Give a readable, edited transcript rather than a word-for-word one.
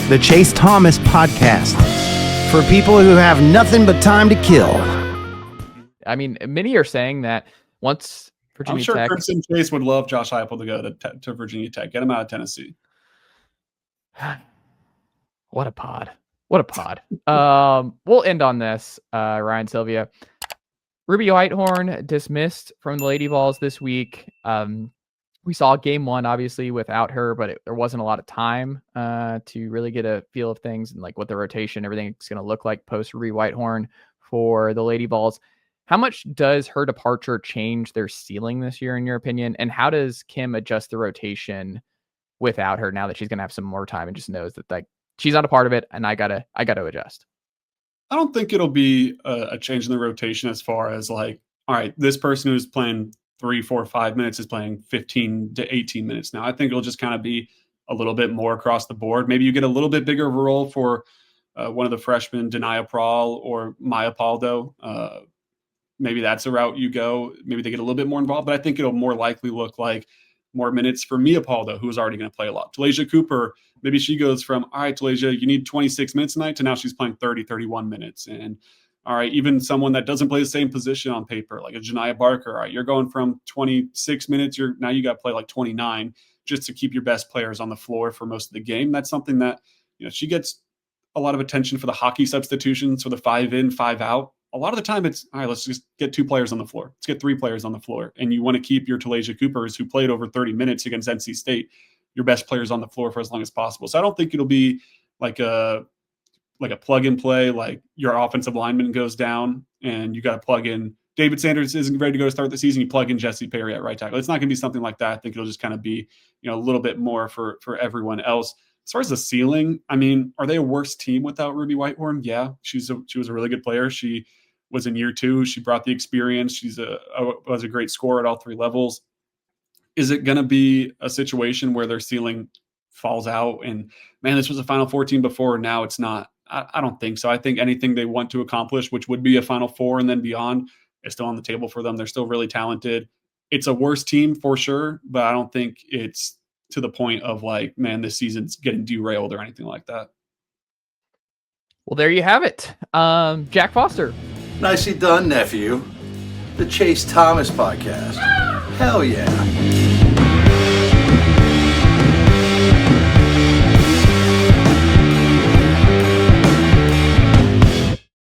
the Chase Thomas Podcast, for people who have nothing but time to kill. I mean, many are saying that once Virginia I'm sure Tech... Crimson Chase would love Josh Heupel to go to Virginia Tech. Get him out of Tennessee. What a pod. We'll end on this, Ryan, Sylvia. Ruby Whitehorn dismissed from the Lady Vols this week. We saw game one, obviously, without her, but there wasn't a lot of time to really get a feel of things and like what the rotation, everything is going to look like post Ruby Whitehorn for the Lady Vols. How much does her departure change their ceiling this year, in your opinion? And how does Kim adjust the rotation without her now that she's going to have some more time and just knows that like she's not a part of it and I gotta adjust? I don't think it'll be a change in the rotation as far as like, all right, this person who's playing 3, 4, 5 minutes is playing 15 to 18 minutes now. I think it'll just kind of be a little bit more across the board. Maybe you get a little bit bigger of a role for one of the freshmen, Denia Prawl or Maya Paldo. Maybe that's the route you go. Maybe they get a little bit more involved, but I think it'll more likely look like more minutes for Mia Paldo, who is already going to play a lot. Talasia Cooper, maybe she goes from, all right, Talasia, you need 26 minutes tonight, to now she's playing 30, 31 minutes. And all right, even someone that doesn't play the same position on paper, like a Janiah Barker, all right, you're going from 26 minutes, now you got to play like 29 just to keep your best players on the floor for most of the game. That's something that, she gets a lot of attention for the hockey substitutions, for the 5 in, 5 out. A lot of the time it's, all right, let's just get 2 players on the floor. Let's get 3 players on the floor. And you want to keep your Talasia Coopers, who played over 30 minutes against NC State, your best players on the floor for as long as possible. So I don't think it'll be like a plug and play, like your offensive lineman goes down and you got to plug in. David Sanders isn't ready to go to start the season. You plug in Jesse Perry at right tackle. It's not going to be something like that. I think it'll just kind of be, a little bit more for everyone else. As far as the ceiling, I mean, are they a worse team without Ruby Whitehorn? Yeah, she was a really good player. She was in year 2. She brought the experience. She's was a great scorer at all 3 levels. Is it going to be a situation where their ceiling falls out and, man, this was a Final Four team before, now it's not? I don't think so. I think anything they want to accomplish, which would be a Final Four and then beyond, is still on the table for them. They're still really talented. It's a worse team for sure, but I don't think it's to the point of like, man, this season's getting derailed or anything like that. Well, there you have it. Jack Foster. Nicely done, nephew. The Chase Thomas Podcast. Hell yeah.